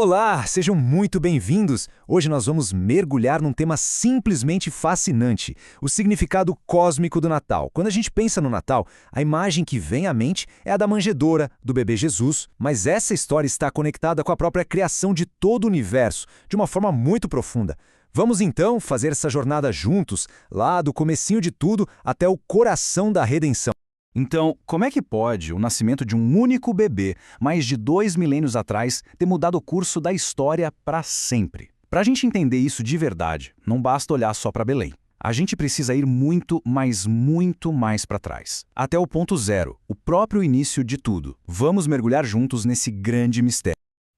Olá, sejam muito bem-vindos! Hoje nós vamos mergulhar num tema simplesmente fascinante, o significado cósmico do Natal. Quando a gente pensa no Natal, a imagem que vem à mente é a da manjedoura, do bebê Jesus, mas essa história está conectada com a própria criação de todo o universo, de uma forma muito profunda. Vamos então fazer essa jornada juntos, lá do comecinho de tudo até o coração da redenção. Então, como é que pode o nascimento de um único bebê, mais de 2 milênios atrás, ter mudado o curso da história para sempre? Para a gente entender isso de verdade, não basta olhar só para Belém. A gente precisa ir muito, mas muito mais para trás. Até o ponto zero, o próprio início de tudo. Vamos mergulhar juntos nesse grande mistério.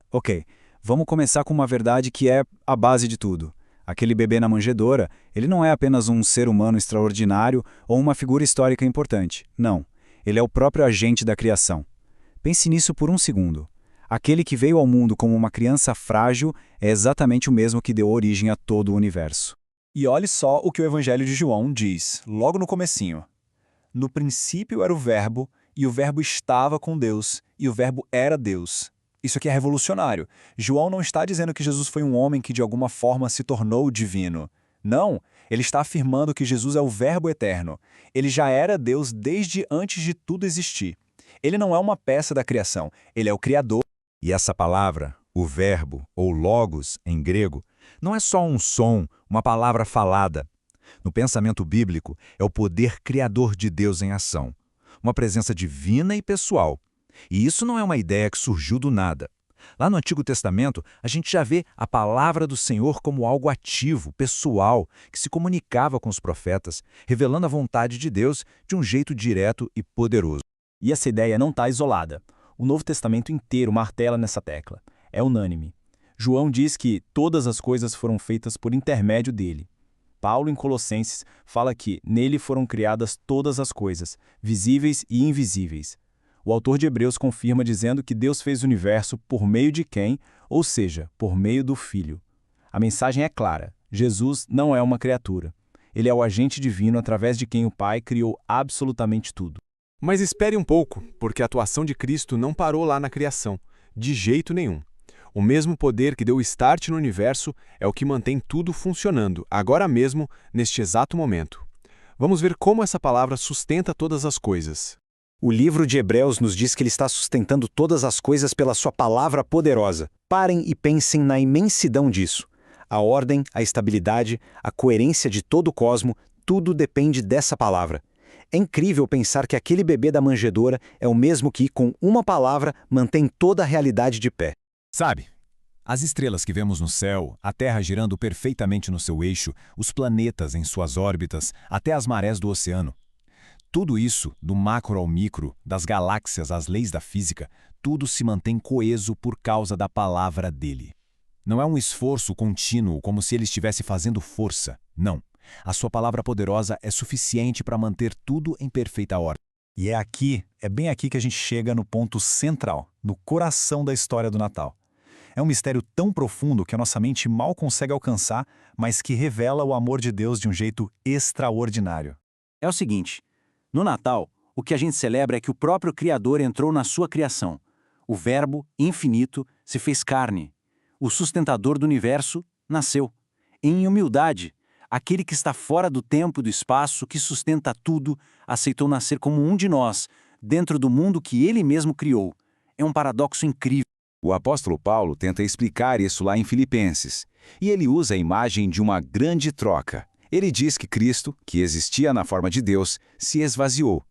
Ok, vamos começar com uma verdade que é a base de tudo. Aquele bebê na manjedoura, ele não é apenas um ser humano extraordinário ou uma figura histórica importante. Não, ele é o próprio agente da criação. Pense nisso por um segundo. Aquele que veio ao mundo como uma criança frágil é exatamente o mesmo que deu origem a todo o universo. E olhe só o que o Evangelho de João diz, logo no comecinho. No princípio era o Verbo, e o Verbo estava com Deus, e o Verbo era Deus. Isso aqui é revolucionário. João não está dizendo que Jesus foi um homem que de alguma forma se tornou divino. Não, ele está afirmando que Jesus é o Verbo eterno. Ele já era Deus desde antes de tudo existir. Ele não é uma peça da criação, ele é o Criador. E essa palavra, o verbo, ou logos, em grego, não é só um som, uma palavra falada. No pensamento bíblico, é o poder criador de Deus em ação. Uma presença divina e pessoal. E isso não é uma ideia que surgiu do nada. Lá no Antigo Testamento, a gente já vê a palavra do Senhor como algo ativo, pessoal, que se comunicava com os profetas, revelando a vontade de Deus de um jeito direto e poderoso. E essa ideia não está isolada. O Novo Testamento inteiro martela nessa tecla. É unânime. João diz que todas as coisas foram feitas por intermédio dele. Paulo, em Colossenses, fala que nele foram criadas todas as coisas, visíveis e invisíveis. O autor de Hebreus confirma dizendo que Deus fez o universo por meio de quem, ou seja, por meio do Filho. A mensagem é clara: Jesus não é uma criatura. Ele é o agente divino através de quem o Pai criou absolutamente tudo. Mas espere um pouco, porque a atuação de Cristo não parou lá na criação, de jeito nenhum. O mesmo poder que deu o start no universo é o que mantém tudo funcionando, agora mesmo, neste exato momento. Vamos ver como essa palavra sustenta todas as coisas. O livro de Hebreus nos diz que ele está sustentando todas as coisas pela sua palavra poderosa. Parem e pensem na imensidão disso. A ordem, a estabilidade, a coerência de todo o cosmo, tudo depende dessa palavra. É incrível pensar que aquele bebê da manjedoura é o mesmo que, com uma palavra, mantém toda a realidade de pé. Sabe, as estrelas que vemos no céu, a Terra girando perfeitamente no seu eixo, os planetas em suas órbitas, até as marés do oceano. Tudo isso, do macro ao micro, das galáxias às leis da física, tudo se mantém coeso por causa da palavra dele. Não é um esforço contínuo como se ele estivesse fazendo força. Não. A sua palavra poderosa é suficiente para manter tudo em perfeita ordem. E é bem aqui que a gente chega no ponto central, no coração da história do Natal. É um mistério tão profundo que a nossa mente mal consegue alcançar, mas que revela o amor de Deus de um jeito extraordinário. É o seguinte: no Natal, o que a gente celebra é que o próprio Criador entrou na sua criação. O Verbo infinito se fez carne. O sustentador do universo nasceu. Em humildade, aquele que está fora do tempo e do espaço, que sustenta tudo, aceitou nascer como um de nós, dentro do mundo que ele mesmo criou. É um paradoxo incrível. O apóstolo Paulo tenta explicar isso lá em Filipenses, e ele usa a imagem de uma grande troca. Ele diz que Cristo, que existia na forma de Deus, se esvaziou.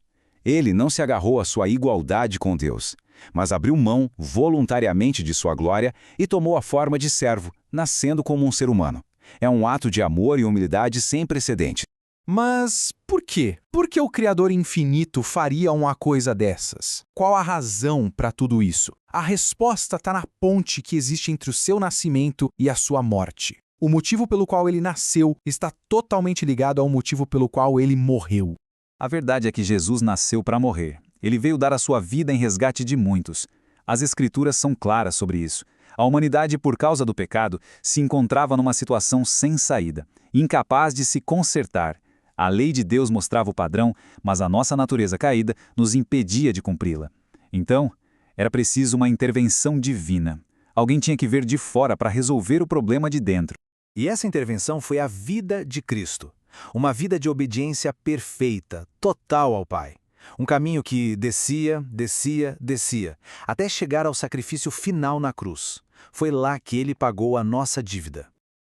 Ele não se agarrou à sua igualdade com Deus, mas abriu mão voluntariamente de sua glória e tomou a forma de servo, nascendo como um ser humano. É um ato de amor e humildade sem precedentes. Mas por quê? Por que o Criador infinito faria uma coisa dessas? Qual a razão para tudo isso? A resposta está na ponte que existe entre o seu nascimento e a sua morte. O motivo pelo qual ele nasceu está totalmente ligado ao motivo pelo qual ele morreu. A verdade é que Jesus nasceu para morrer. Ele veio dar a sua vida em resgate de muitos. As Escrituras são claras sobre isso. A humanidade, por causa do pecado, se encontrava numa situação sem saída, incapaz de se consertar. A lei de Deus mostrava o padrão, mas a nossa natureza caída nos impedia de cumpri-la. Então, era preciso uma intervenção divina. Alguém tinha que ver de fora para resolver o problema de dentro. E essa intervenção foi a vida de Cristo. Uma vida de obediência perfeita, total ao Pai. Um caminho que descia, descia, descia, até chegar ao sacrifício final na cruz. Foi lá que ele pagou a nossa dívida.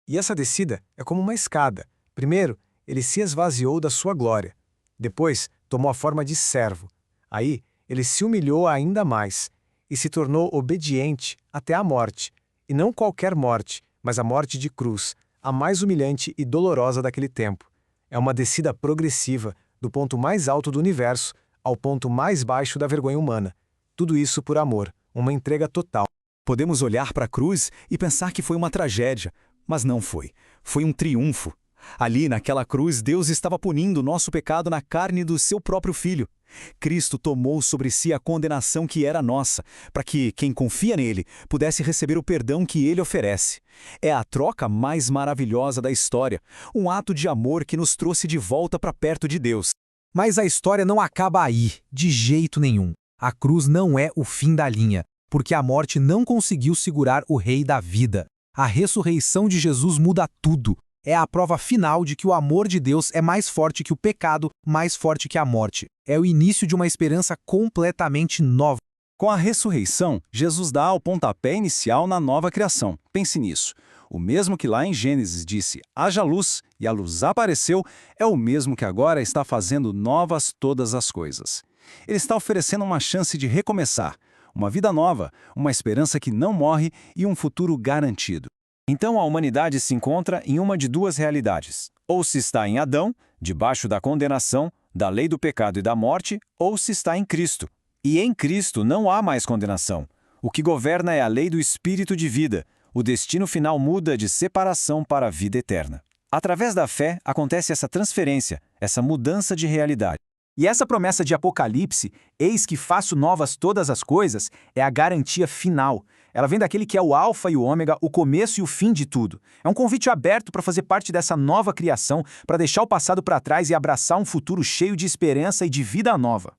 E essa descida é como uma escada. Primeiro, ele se esvaziou da sua glória. Depois, tomou a forma de servo. Aí, ele se humilhou ainda mais e se tornou obediente até a morte. E não qualquer morte, mas a morte de cruz, a mais humilhante e dolorosa daquele tempo. É uma descida progressiva, do ponto mais alto do universo ao ponto mais baixo da vergonha humana. Tudo isso por amor, uma entrega total. Podemos olhar para a cruz e pensar que foi uma tragédia, mas não foi. Foi um triunfo. Ali, naquela cruz, Deus estava punindo o nosso pecado na carne do seu próprio Filho. Cristo tomou sobre si a condenação que era nossa, para que quem confia nele pudesse receber o perdão que ele oferece. É a troca mais maravilhosa da história, um ato de amor que nos trouxe de volta para perto de Deus. Mas a história não acaba aí, de jeito nenhum. A cruz não é o fim da linha, porque a morte não conseguiu segurar o Rei da vida. A ressurreição de Jesus muda tudo. É a prova final de que o amor de Deus é mais forte que o pecado, mais forte que a morte. É o início de uma esperança completamente nova. Com a ressurreição, Jesus dá o pontapé inicial na nova criação. Pense nisso. O mesmo que lá em Gênesis disse, haja luz, e a luz apareceu, é o mesmo que agora está fazendo novas todas as coisas. Ele está oferecendo uma chance de recomeçar, uma vida nova, uma esperança que não morre e um futuro garantido. Então a humanidade se encontra em uma de duas realidades. Ou se está em Adão, debaixo da condenação, da lei do pecado e da morte, ou se está em Cristo. E em Cristo não há mais condenação. O que governa é a lei do Espírito de vida. O destino final muda de separação para a vida eterna. Através da fé acontece essa transferência, essa mudança de realidade. E essa promessa de Apocalipse, eis que faço novas todas as coisas, é a garantia final. Ela vem daquele que é o alfa e o ômega, o começo e o fim de tudo. É um convite aberto para fazer parte dessa nova criação, para deixar o passado para trás e abraçar um futuro cheio de esperança e de vida nova.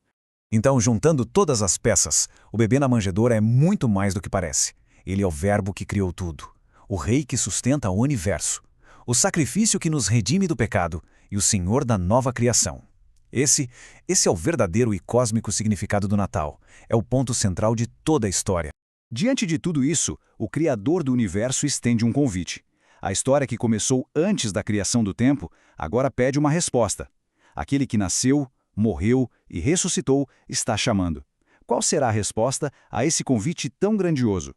Então, juntando todas as peças, o bebê na manjedoura é muito mais do que parece. Ele é o Verbo que criou tudo, o Rei que sustenta o universo, o sacrifício que nos redime do pecado e o Senhor da nova criação. Esse é o verdadeiro e cósmico significado do Natal. É o ponto central de toda a história. Diante de tudo isso, o Criador do universo estende um convite. A história que começou antes da criação do tempo, agora pede uma resposta. Aquele que nasceu, morreu e ressuscitou está chamando. Qual será a resposta a esse convite tão grandioso?